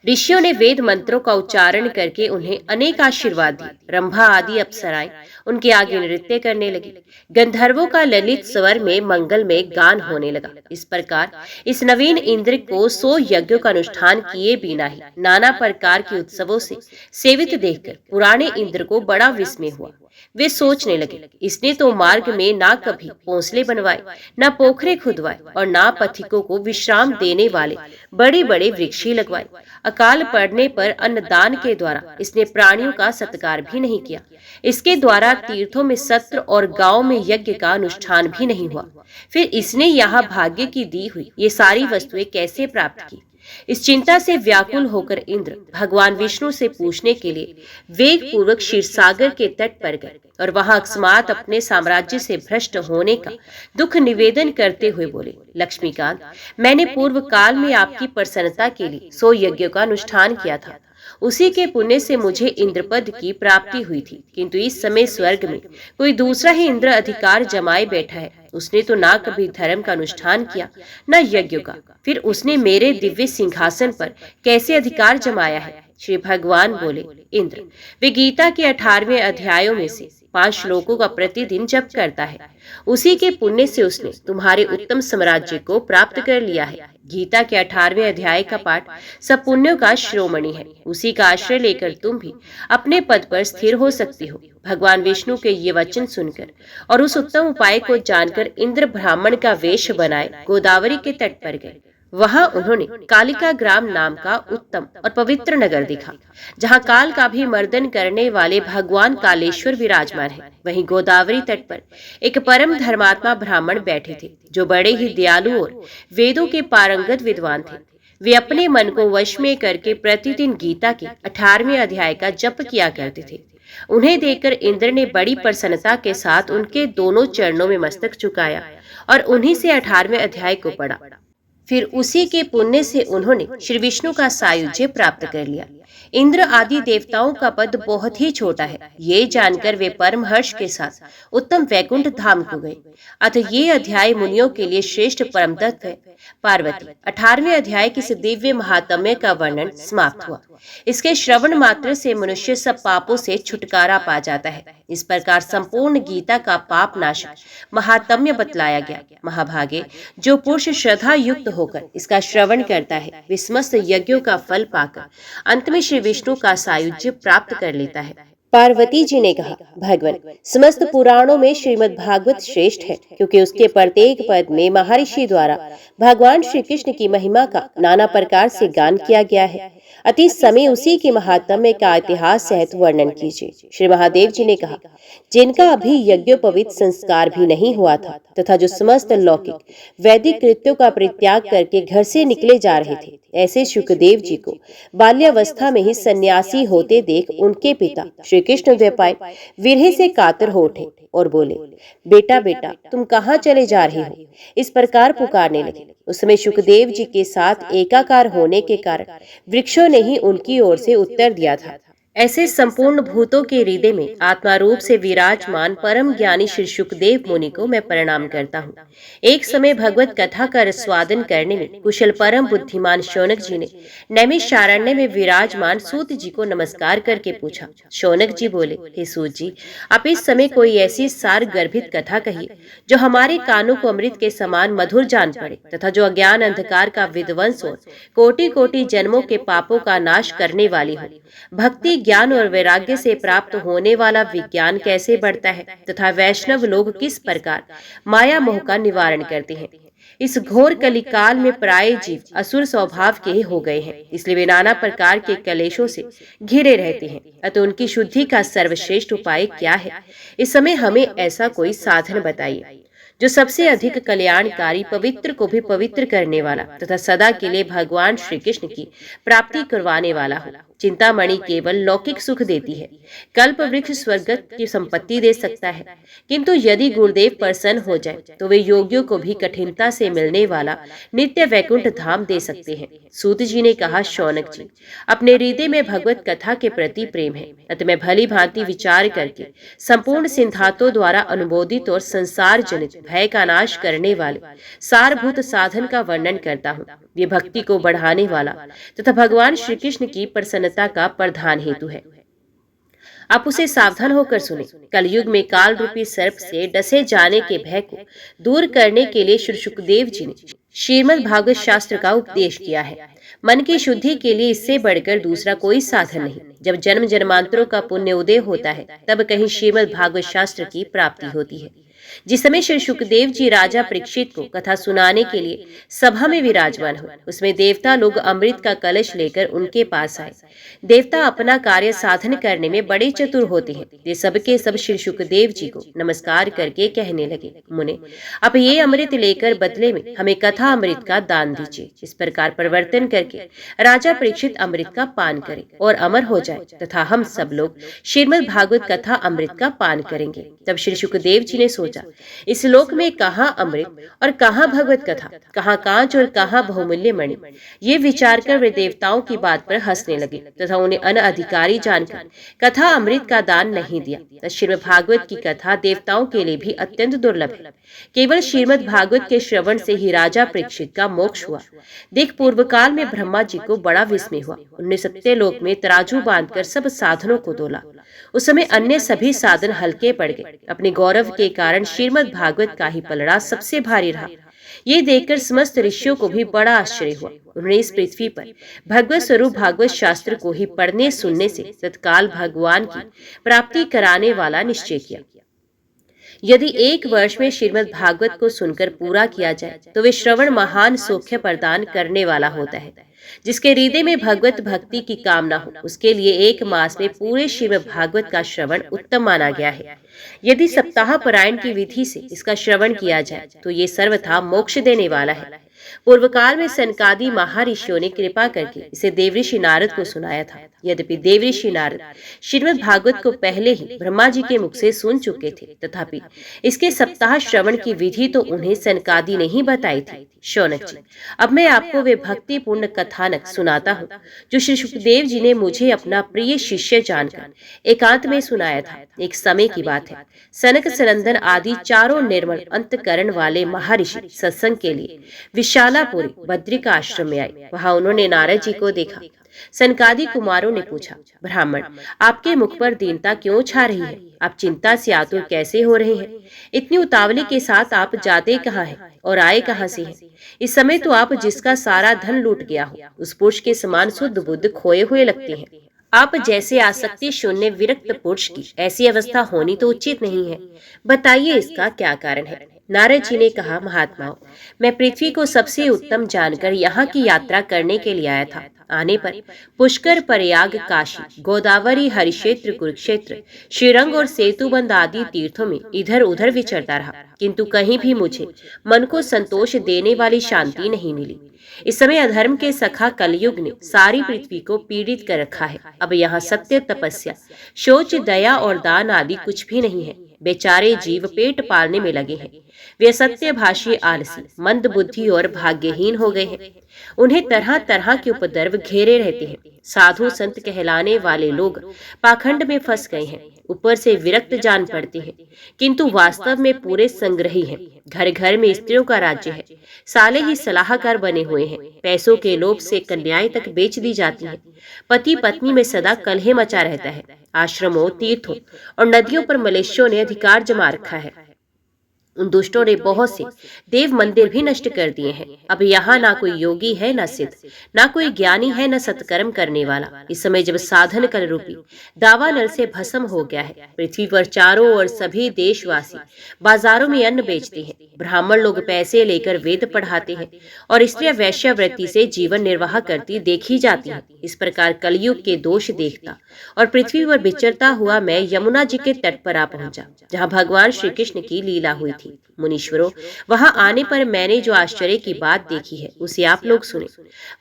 ऋषियों ने वेद मंत्रों का उच्चारण करके उन्हें अनेक आशीर्वाद दिए। रंभा आदि अप्सराएं उनके आगे नृत्य करने लगी। गंधर्वों का ललित स्वर में मंगल में गान होने लगा। इस प्रकार इस नवीन इंद्र को 100 यज्ञों का अनुष्ठान किए बिना ही नाना प्रकार के उत्सवों से सेवित देखकर पुराने इंद्र को बड़ा विस्मय हुआ। वे सोचने लगे, इसने तो मार्ग में ना कभी घोंसले बनवाए, ना पोखरे खुदवाए और ना पथिकों को विश्राम देने वाले बड़े बड़े वृक्ष ही लगवाए। अकाल पड़ने पर अन्नदान के द्वारा इसने प्राणियों का सत्कार भी नहीं किया। इसके द्वारा तीर्थों में सत्र और गांव में यज्ञ का अनुष्ठान भी नहीं हुआ। फिर इसने यहाँ भाग्य की दी हुई ये सारी वस्तुएं कैसे प्राप्त की? इस चिंता से व्याकुल होकर इंद्र भगवान विष्णु से पूछने के लिए वेग पूर्वक क्षीरसागर के तट पर गए और वहां अकस्मात अपने साम्राज्य से भ्रष्ट होने का दुख निवेदन करते हुए बोले, लक्ष्मीकांत, मैंने पूर्व काल में आपकी प्रसन्नता के लिए 100 यज्ञों का अनुष्ठान किया था। उसी के पुण्य से मुझे इंद्रपद की प्राप्ति हुई थी। किंतु इस समय स्वर्ग में कोई दूसरा ही इंद्र अधिकार जमाए बैठा है। उसने तो ना कभी धर्म का अनुष्ठान किया, न यज्ञों का। फिर उसने मेरे दिव्य सिंहासन पर कैसे अधिकार जमाया है? श्री भगवान बोले, इंद्र, वे गीता के 18वें अध्यायों में से 5 श्लोकों का प्रतिदिन जप करता है। उसी के पुण्य से उसने तुम्हारे उत्तम साम्राज्य को प्राप्त कर लिया है। गीता के 18वें अध्याय का पाठ सब पुण्यों का शिरोमणि है। उसी का आश्रय लेकर तुम भी अपने पद पर स्थिर हो सकती हो। भगवान विष्णु के ये वचन सुनकर और उस उत्तम उपाय को जानकर इंद्र ब्राह्मण का वेश बनाए गोदावरी के तट पर गए। वहां उन्होंने कालिका ग्राम नाम का उत्तम और पवित्र नगर देखा, जहां काल का भी मर्दन करने वाले भगवान कालेश्वर विराजमान है। वहीं गोदावरी तट पर एक परम धर्मात्मा ब्राह्मण बैठे थे, जो बड़े ही दयालु और वेदों के पारंगत विद्वान थे। वे अपने मन को वश में करके प्रतिदिन गीता के 18वें अध्याय का जप किया करते थे। उन्हें देखकर इंद्र ने बड़ी प्रसन्नता के साथ उनके दोनों चरणों में मस्तक झुकाया और उन्हीं से 18वें अध्याय को पढ़ा। फिर उसी के पुण्य से उन्होंने श्री विष्णु का सायुज्य प्राप्त कर लिया। इंद्र आदि देवताओं का पद बहुत ही छोटा है, ये जानकर वे परम हर्ष के साथ उत्तम वैकुंठ धाम को गए। अतः ये अध्याय मुनियों के लिए श्रेष्ठ परम तत्व है। पार्वती, 18वें अध्याय की दिव्य महात्म्य का वर्णन समाप्त हुआ। इसके श्रवण मात्र से मनुष्य सब पापों से छुटकारा पा जाता है। इस प्रकार संपूर्ण गीता का पाप नाशक महात्म्य बतलाया गया। महाभागे, जो पुरुष श्रद्धा युक्त होकर इसका श्रवण करता है, वे समस्त यज्ञों का फल पाकर अंत में श्री विष्णु का सायुज्य प्राप्त कर लेता है। पार्वती जी ने कहा, भगवान, समस्त पुराणों में श्रीमद् भागवत श्रेष्ठ है, क्योंकि उसके प्रत्येक पद में महर्षि द्वारा भगवान श्री कृष्ण की महिमा का नाना प्रकार से गान किया गया है। अति समय उसी के महात्म्य का इतिहास सहित वर्णन कीजिए। श्री महादेव जी ने कहा, जिनका अभी यज्ञोपवीत संस्कार भी नहीं हुआ था तथा जो समस्त लौकिक वैदिक कृत्यों का परित्याग करके घर से निकले जा रहे थे, ऐसे शुकदेव जी को बाल्यावस्था में ही सन्यासी होते देख उनके पिता श्री कृष्ण द्वैपायन विरह से कातर हो उठे और बोले, बेटा बेटा तुम कहाँ चले जा रहे हो? इस प्रकार पुकारने लगे। उस समय शुकदेव जी के साथ एकाकार होने के कारण वृक्षों ने ही उनकी ओर से उत्तर दिया था। ऐसे संपूर्ण भूतों के हृदय में आत्मा रूप से विराजमान परम ज्ञानी श्री शुकदेव मुनि को मैं प्रणाम करता हूँ। एक समय भगवत कथा का रसवादन करने में कुशल परम बुद्धिमान शौनक जी ने नैमिषारण्य में विराजमान सूत जी को नमस्कार करके पूछा। शौनक जी बोले, हे सूत जी, आप इस समय कोई ऐसी सार गर्भित कथा कहिए जो हमारे कानों को अमृत के समान मधुर जान पड़े तथा जो अज्ञान अंधकार का विध्वंस और कोटि कोटि जन्मों के पापों का नाश करने वाली हो। भक्ति ज्ञान और वैराग्य से प्राप्त होने वाला विज्ञान कैसे बढ़ता है तथा वैष्णव लोग किस प्रकार माया मोह का निवारण करते हैं। इस घोर कलिकाल में प्राय जीव असुर स्वभाव के हो गए हैं, इसलिए वे नाना प्रकार के कलेशों से घिरे रहते हैं। अतः उनकी शुद्धि का सर्वश्रेष्ठ उपाय क्या है? इस समय हमें ऐसा कोई साधन बताइए जो सबसे अधिक कल्याणकारी, पवित्र को भी पवित्र करने वाला तथा सदा के लिए भगवान श्री कृष्ण की प्राप्ति करवाने वाला हो। चिंतामणि केवल लौकिक सुख देती है, कल्प वृक्ष स्वर्गत की संपत्ति दे सकता है, किंतु यदि गुरुदेव प्रसन्न हो जाए तो वे योगियों को भी कठिनता से मिलने वाला नित्य वैकुंठ धाम दे सकते हैं। सूत जी ने कहा, शौनक जी, अपने हृदय में भगवत कथा के प्रति प्रेम है, अतः मैं भली भांति विचार करके संपूर्ण सिद्धांतों द्वारा अनुमोदित और संसार जनित भय का नाश करने वाले सारभूत साधन का वर्णन करता हूँ। ये भक्ति को बढ़ाने वाला तथा भगवान श्री कृष्ण की प्रसन्नता का प्रधान हेतु है। आप उसे सावधान होकर सुने। कलयुग में काल रूपी सर्प से डसे जाने के भय को दूर करने के लिए श्री शुकदेव जी ने श्रीमद् भागवत शास्त्र का उपदेश किया है। मन की शुद्धि के लिए इससे बढ़कर दूसरा कोई साधन नहीं। जब जन्म जन्मांतरों का पुण्य उदय होता है तब कहीं श्रीमद् भागवत शास्त्र की प्राप्ति होती है। जिस समय श्री शुकदेव जी राजा परीक्षित को कथा सुनाने के लिए सभा में विराजमान हुए, उसमें देवता लोग अमृत का कलश लेकर उनके पास आए। देवता अपना कार्य साधन करने में बड़े चतुर होते हैं। वे सबके सब श्री शुकदेव जी को नमस्कार करके कहने लगे, मुने, आप ये अमृत लेकर बदले में हमें कथा अमृत का दान दीजिए। इस प्रकार परिवर्तन करके राजा परीक्षित अमृत का पान करें और अमर हो जाए तथा हम सब लोग श्रीमद् भागवत कथा अमृत का पान करेंगे। तब श्री शुकदेव जी ने सोचा, इस लोक में कहाँ अमृत और कहाँ भगवत कथा, कहाँ कांच और कहाँ बहुमूल्य मणि। ये विचार कर वे देवताओं की बात पर हंसने लगे तथा उन्हें अनअधिकारी जानकर कथा अमृत का दान नहीं दिया। श्रीमद् भागवत की कथा देवताओं के लिए भी अत्यंत दुर्लभ है। केवल श्रीमद् भागवत के श्रवण से ही राजा परीक्षित का मोक्ष हुआ। देख, पूर्व काल में ब्रह्मा जी को बड़ा विस्मय हुआ। उन्होंने सत्यलोक में तराजू बांधकर सब साधनों को तोला। उस समय अन्य सभी साधन हल्के पड़ गए। अपने गौरव के कारण श्रीमद् भागवत का ही पलड़ा सबसे भारी रहा। ये देखकर समस्त ऋषियों को भी बड़ा आश्चर्य हुआ। उन्होंने इस पृथ्वी पर भगवत स्वरूप भागवत शास्त्र को ही पढ़ने सुनने से तत्काल भगवान की प्राप्ति कराने वाला निश्चय किया। यदि एक वर्ष में श्रीमद् भागवत को सुनकर पूरा किया जाए तो वे श्रवण महान सौख्य प्रदान करने वाला होता है। जिसके हृदय में भगवत भक्ति की कामना हो, उसके लिए एक मास में पूरे श्रीमद् भागवत का श्रवण उत्तम माना गया है। यदि सप्ताह पारायण की विधि से इसका श्रवण किया जाए तो ये सर्वथा मोक्ष देने वाला है। पूर्व काल में सनकादि महर्षियों ने कृपा करके इसे देवऋषि नारद को सुनाया था। यद्यपि देवऋषि नारद श्रीमद् भागवत को पहले ही ब्रह्मा जी के मुख से सुन चुके थे, तथापि इसके सप्ताह श्रवण की विधि तो उन्हें सनकादि ने ही बताई थी। शौनक जी, अब मैं आपको वे भक्ति पूर्ण कथानक सुनाता हूँ जो श्री शुकदेव जी ने मुझे अपना प्रिय शिष्य जानकर एकांत में सुनाया था। एक समय की बात है, सनक सनंदन आदि चारों निर्मल अंतकरण वाले महर्षि सत्संग के लिए विशालापुरी बद्रिका आश्रम में आए। वहां उन्होंने नारद जी को देखा। सनकादि कुमारों ने पूछा, ब्राह्मण, आपके मुख पर दीनता क्यों छा रही है? आप चिंता से आतुर कैसे हो रहे हैं? इतनी उतावली के साथ आप जाते कहाँ हैं और आए कहाँ से हैं? इस समय तो आप जिसका सारा धन लूट गया हो, उस पुरुष के समान शुद्ध बुद्ध खोए हुए लगते हैं। आप जैसे आसक्ति शून्य विरक्त पुरुष की ऐसी अवस्था होनी तो उचित नहीं है। बताइए इसका क्या कारण है? नारद जी ने कहा, महात्माओं, मैं पृथ्वी को सबसे उत्तम जानकर यहाँ की यात्रा करने के लिए आया था। आने पर पुष्कर, प्रयाग, काशी, गोदावरी, हरिक्षेत्र, कुरुक्षेत्र, श्रीरंग और सेतुबंद आदि तीर्थों में इधर उधर विचरता रहा, किंतु कहीं भी मुझे मन को संतोष देने वाली शांति नहीं मिली। इस समय अधर्म के सखा कलयुग ने सारी पृथ्वी को पीड़ित कर रखा है। अब यहाँ सत्य, तपस्या, शौच, दया और दान आदि कुछ भी नहीं है। बेचारे जीव पेट पालने में लगे हैं। वे सत्यभाषी, आलसी, मंद बुद्धि और भाग्यहीन हो गए हैं। उन्हें तरह तरह के उपद्रव घेरे रहते हैं। साधु संत कहलाने वाले लोग पाखंड में फंस गए हैं। ऊपर से विरक्त जान पड़ते हैं, किंतु वास्तव में पूरे संग्रही हैं। घर घर में स्त्रियों का राज्य है। साले ही सलाहकार बने हुए हैं। पैसों के लोभ से कन्याएं तक बेच दी जाती हैं। पति पत्नी में सदा कलह मचा रहता है। आश्रमों, तीर्थों और नदियों पर मलेशियों ने अधिकार जमा रखा है। उन दुष्टों ने बहुत से देव मंदिर भी नष्ट कर दिए हैं। अब यहाँ ना कोई योगी है, ना सिद्ध, ना कोई ज्ञानी है, न सत्कर्म करने वाला। इस समय जब साधन कल रूपी दावानल से भस्म हो गया है, पृथ्वी पर चारों ओर सभी देशवासी बाजारों में अन्न बेचते हैं। ब्राह्मण लोग पैसे लेकर वेद पढ़ाते हैं और स्त्रियां वैश्यावृत्ति से जीवन निर्वाह करती देखी जाती हैं। इस प्रकार कलयुग के दोष देखता और पृथ्वी पर विचरता हुआ मैं यमुना जी के तट पर आ पहुंचा, जहाँ भगवान श्री कृष्ण की लीला हुई थी। मुनीश्वरों, वहां आने पर मैंने जो आश्चर्य की बात देखी है उसे आप लोग सुने।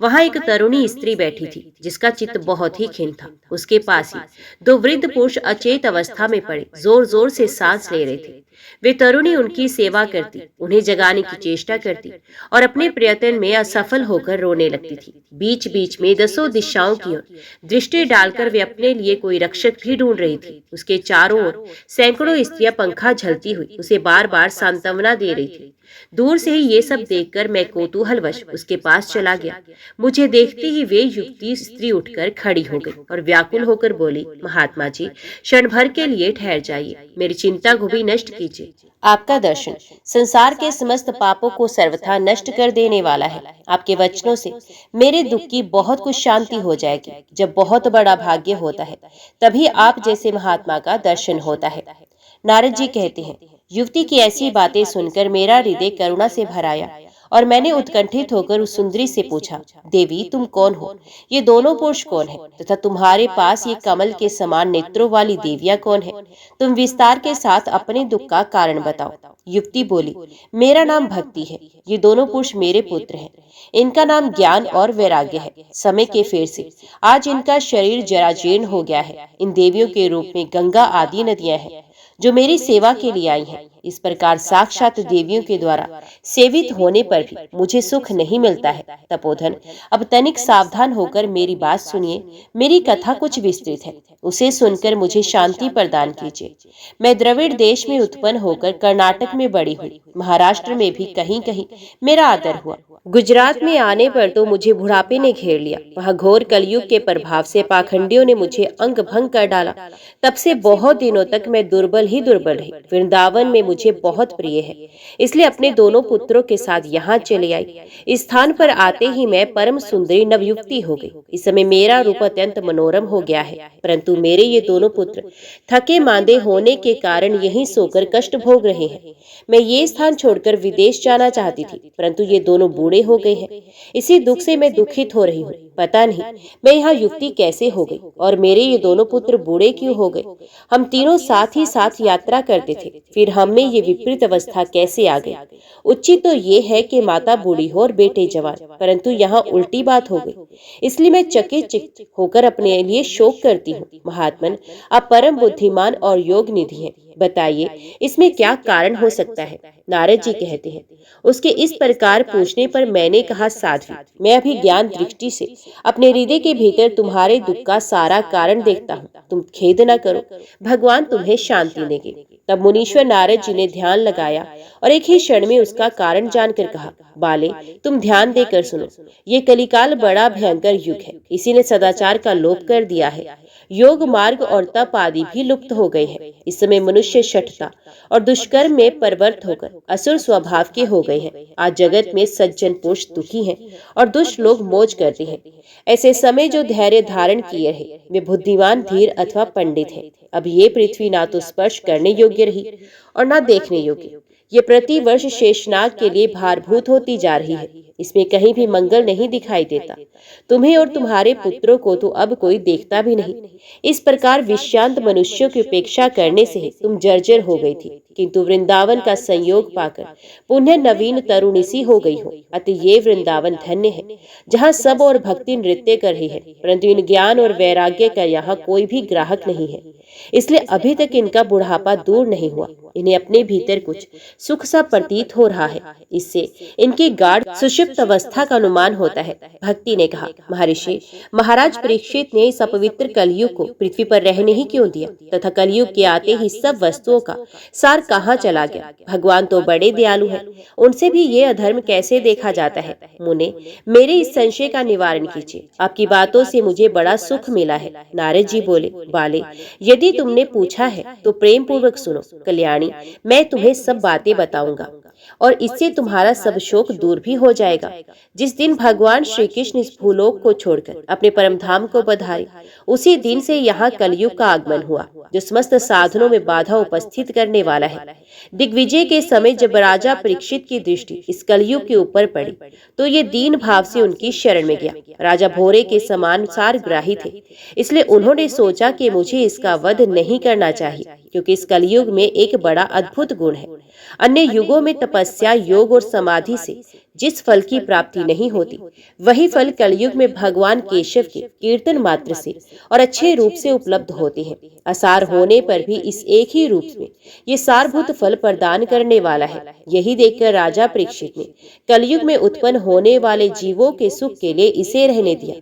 वहां एक तरुणी स्त्री बैठी थी जिसका चित्त बहुत ही खिन्न था। उसके पास ही दो वृद्ध पुरुष अचेत अवस्था में पड़े जोर जोर से सांस ले रहे थे। वे तरुणी उनकी सेवा करती, उन्हें जगाने की चेष्टा करती और अपने प्रयत्न में असफल होकर रोने लगती थी। बीच बीच में दसों दिशाओं की ओर दृष्टि डालकर वे अपने लिए कोई रक्षक भी ढूंढ रही थी। उसके चारों ओर सैकड़ों स्त्रियां पंखा झलती हुई उसे बार बार सांत्वना दे रही थी। दूर से ही ये सब देखकर मैं कौतूहलवश उसके पास चला गया। मुझे देखते ही वे युवती स्त्री उठकर खड़ी हो गई और व्याकुल होकर बोली, महात्मा जी, क्षण भर के लिए ठहर जाइए, मेरी चिंता को भी नष्ट कीजिए। आपका दर्शन संसार के समस्त पापों को सर्वथा नष्ट कर देने वाला है। आपके वचनों से मेरे दुख की बहुत कुछ शांति हो जाएगी। जब बहुत बड़ा भाग्य होता है तभी आप जैसे महात्मा का दर्शन होता है। नारद जी कहते हैं, युवती की ऐसी बातें सुनकर मेरा हृदय करुणा से भर आया और मैंने उत्कंठित होकर उस सुंदरी से पूछा, देवी तुम कौन हो? ये दोनों पुरुष कौन है तथा तुम्हारे पास ये कमल के समान नेत्रों वाली देवियां कौन है? तुम विस्तार के साथ अपने दुख का कारण बताओ। युवती बोली, मेरा नाम भक्ति है। ये दोनों पुरुष मेरे पुत्र हैं। इनका नाम ज्ञान और वैराग्य है। समय के फेर से आज इनका शरीर जराजीर्ण हो गया है। इन देवियों के रूप में गंगा आदि नदियां हैं जो मेरी सेवा के लिए आई हैं। इस प्रकार साक्षात देवियों के द्वारा सेवित होने पर भी मुझे सुख नहीं मिलता है। तपोधन, अब तनिक सावधान होकर मेरी बात सुनिए। मेरी कथा कुछ विस्तृत है, उसे सुनकर मुझे शांति प्रदान कीजिए। मैं द्रविड़ देश में उत्पन्न होकर कर्नाटक में बड़ी हुई। महाराष्ट्र में भी कहीं कहीं मेरा आदर हुआ। गुजरात में आने पर तो मुझे बुढ़ापे ने घेर लिया। वह घोर कलयुग के प्रभाव से पाखंडियों ने मुझे अंग भंग कर डाला। तब से बहुत दिनों तक मैं दुर्बल ही दुर्बल रही। वृंदावन में मुझे बहुत प्रिय है, इसलिए अपने दोनों पुत्रों के साथ यहाँ चले आई। इस स्थान पर आते ही मैं परम सुंदरी नवयुक्ति हो गई। इस समय मेरा रूप अत्यंत मनोरम हो गया है, परंतु मेरे ये दोनों पुत्र थके मांदे होने के कारण यहीं सोकर कष्ट भोग रहे हैं। मैं ये स्थान छोड़कर विदेश जाना चाहती थी, परंतु ये दोनों बूढ़े हो गए हैं। इसी दुख से मैं दुखित हो रही हूँ। पता नहीं मैं यहाँ युक्ति कैसे हो गई और मेरे ये दोनों पुत्र बूढ़े क्यों हो गए। हम तीनों साथ ही साथ यात्रा करते थे, फिर हम में ये विपरीत अवस्था कैसे आ गई। उचित तो ये है कि माता बूढ़ी हो और बेटे जवान, परंतु यहाँ उल्टी बात हो गई। इसलिए मैं चकित होकर अपने लिए शोक करती हूँ। महात्मन, आप परम बुद्धिमान और योग निधि हैं, बताइए इसमें क्या कारण हो सकता है। नारद जी कहते हैं, उसके इस प्रकार पूछने पर मैंने कहा, साध्वी, मैं अभी ज्ञान दृष्टि से अपने हृदय के भीतर तुम्हारे दुख का सारा कारण देखता हूँ। तुम खेद न करो, भगवान तुम्हें शांति देंगे। तब मुनीश्वर नारद जी ने ध्यान लगाया और एक ही क्षण में उसका कारण जानकर कहा, बाले, तुम ध्यान देकर सुनो। ये कलिकाल बड़ा भयंकर युग है। इसी ने सदाचार का लोप कर दिया है। योग मार्ग और तप आदि भी लुप्त हो गए हैं। इस समय मनुष्य शठता और दुष्कर्म में परवर्त होकर असुर स्वभाव के हो गए हैं। आज जगत में सज्जन पुरुष दुखी हैं और दुष्ट लोग मौज करते हैं। ऐसे समय जो धैर्य धारण किए रहे वे बुद्धिमान, धीर अथवा पंडित हैं। अब ये पृथ्वी ना तो स्पर्श करने योग्य रही और ना देखने योग्य। ये प्रतिवर्ष शेषनाग के लिए भारभूत होती जा रही है। इसमें कहीं भी मंगल नहीं दिखाई देता। तुम्हें और तुम्हारे पुत्रों को तो अब कोई देखता भी नहीं। इस प्रकार विश्रांत मनुष्यों की उपेक्षा करने से तुम जर्जर हो गई थी, किंतु वृंदावन का संयोग पाकर पुनः नवीन तरुणी सी हो गई हो। अतः ये वृंदावन धन्य है, जहाँ सब और भक्ति नृत्य कर रही है, परंतु इन ज्ञान और वैराग्य का यहाँ कोई भी ग्राहक नहीं है। इसलिए अभी तक इनका बुढ़ापा दूर नहीं हुआ। इन्हें अपने भीतर कुछ सुख सा प्रतीत हो रहा है। इससे इनकी गाढ़ सुषुप्त अवस्था का अनुमान होता है। भक्ति ने कहा, महर्षि, महाराज परीक्षित ने इस अपवित्र कलयुग को पृथ्वी पर रहने ही क्यों दिया, तथा कलयुग के आते ही सब वस्तुओं का सार कहाँ चला गया? भगवान तो बड़े दयालु हैं, उनसे भी ये अधर्म कैसे देखा जाता है? मुने, मेरे इस संशय का निवारण कीजिए। आपकी बातों से मुझे बड़ा सुख मिला है। नारद जी बोले, बाले, यदि तुमने पूछा है तो प्रेम पूर्वक सुनो। कल्याणी, मैं तुम्हें सब बातें बताऊंगा और इससे तुम्हारा सब शोक दूर भी हो जाएगा। जिस दिन भगवान श्री कृष्ण इस भूलोक को छोड़कर अपने परम धाम को पधारे, उसी दिन से यहाँ कलयुग का आगमन हुआ, जो समस्त साधनों में बाधा उपस्थित करने वाला है। दिग्विजय के समय जब राजा परीक्षित की दृष्टि इस कलयुग के ऊपर पड़ी, तो ये दीन भाव से उनकी शरण में गया। राजा भोरे के समान सारग्राही थे, इसलिए उन्होंने सोचा कि मुझे इसका वध नहीं करना चाहिए, क्योंकि इस कलयुग में एक बड़ा अद्भुत गुण है। अन्य युगों में तपस्या, योग और समाधि से जिस फल की प्राप्ति नहीं होती, वही फल कलयुग में भगवान केशव के कीर्तन मात्र से और अच्छे रूप से उपलब्ध होते हैं। असार होने पर भी इस एक ही रूप में ये सारभूत फल प्रदान करने वाला है। यही देखकर राजा परीक्षित ने कलयुग में उत्पन्न होने वाले जीवों के सुख के लिए इसे रहने दिया।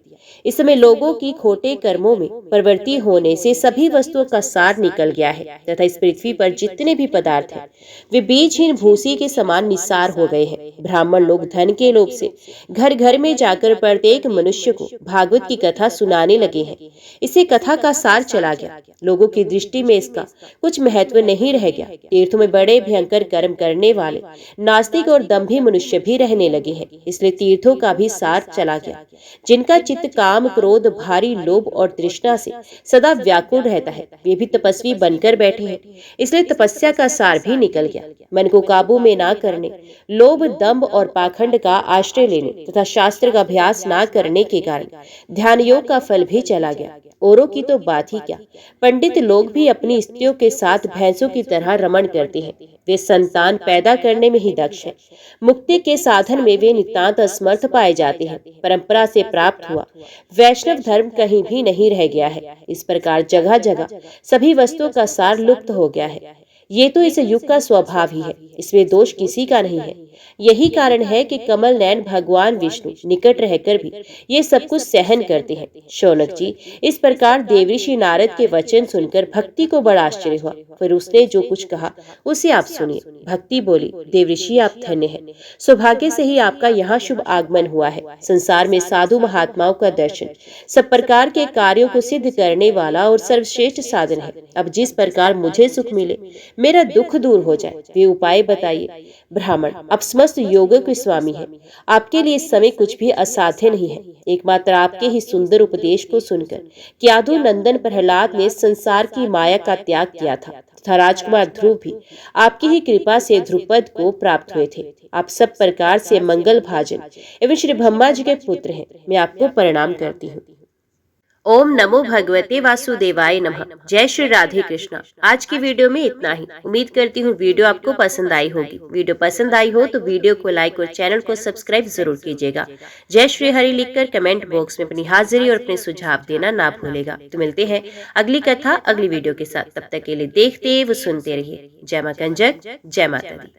इस समय लोगों की खोटे कर्मों में प्रवृत्ति होने से सभी वस्तुओं का सार निकल गया है, तथा इस पृथ्वी पर जितने भी पदार्थ हैं वे बीजहीन भूसी के समान निस्सार हो गए हैं। ब्राह्मण लोग धन के लोभ से घर घर में जाकर प्रत्येक मनुष्य को भागवत की कथा सुनाने लगे हैं। इससे कथा का सार चला गया। लोगों की दृष्टि में इसका कुछ महत्व नहीं रह गया। तीर्थों में बड़े भयंकर कर्म करने वाले नास्तिक और दंभी मनुष्य भी रहने लगे हैं, इसलिए तीर्थों का भी सार चला गया। जिनका चित्त काम, क्रोध, भारी लोभ और तृष्णा से सदा व्याकुल रहता है, वे भी तपस्वी बनकर बैठे हैं, इसलिए तपस्या का सार भी निकल गया। मन को काबू में ना करने, लोभ, दंभ और पाखंड का आश्रय लेने तथा शास्त्र का अभ्यास ना करने के कारण ध्यान योग का फल भी चला गया। औरों की तो बात ही क्या, पंडित लोग भी अपनी स्त्रियों के साथ भैंसों की तरह रमण करते हैं। वे संतान पैदा करने में ही दक्ष हैं। मुक्ति के साधन में वे नितांत असमर्थ पाए जाते हैं। परंपरा से प्राप्त हुआ वैष्णव धर्म कहीं भी नहीं रह गया है। इस प्रकार जगह जगह सभी वस्तुओं का सार लुप्त हो गया है। ये तो इस युग का स्वभाव ही है, इसमें दोष किसी का नहीं है। यही कारण है कि कमल नयन भगवान विष्णु निकट रहकर भी ये सब कुछ सहन करते हैं। शौनक जी, इस प्रकार देवऋषि नारद के वचन सुनकर भक्ति को बड़ा आश्चर्य हुआ। फिर उसने जो कुछ कहा उसे आप सुनिए। भक्ति बोली, देवऋषि, आप धन्य हैं। सौभाग्य से ही आपका यहाँ शुभ आगमन हुआ है। संसार में साधु महात्माओं का दर्शन सब प्रकार के कार्यों को सिद्ध करने वाला और सर्वश्रेष्ठ साधन है। अब जिस प्रकार मुझे सुख मिले, मेरा दुख दूर हो जाए, वे उपाय बताइए। ब्राह्मण, अब समस्त योगों के स्वामी हैं। आपके लिए इस समय कुछ भी असाध्य नहीं है। एकमात्र आपके ही सुंदर उपदेश को सुनकर क्यादु नंदन प्रहलाद ने संसार की माया का त्याग किया था, तथा राजकुमार ध्रुव भी आपकी ही कृपा से ध्रुपद को प्राप्त हुए थे। आप सब प्रकार से मंगल भाजन एवं श्री ब्रह्मा जी के पुत्र हैं। मैं आपको प्रणाम करती हूँ। ओम नमो भगवते वासुदेवाय नमः। जय श्री राधे कृष्णा। आज की वीडियो में इतना ही। उम्मीद करती हूँ वीडियो आपको पसंद आई होगी। वीडियो पसंद आई हो तो वीडियो को लाइक और चैनल को सब्सक्राइब जरूर कीजिएगा। जय श्री हरि लिखकर कमेंट बॉक्स में अपनी हाजिरी और अपने सुझाव देना ना भूलेगा। तो मिलते हैं अगली कथा अगली वीडियो के साथ। तब तक के लिए देखते व सुनते रहिए। जय मां कंजक, जय माता दी।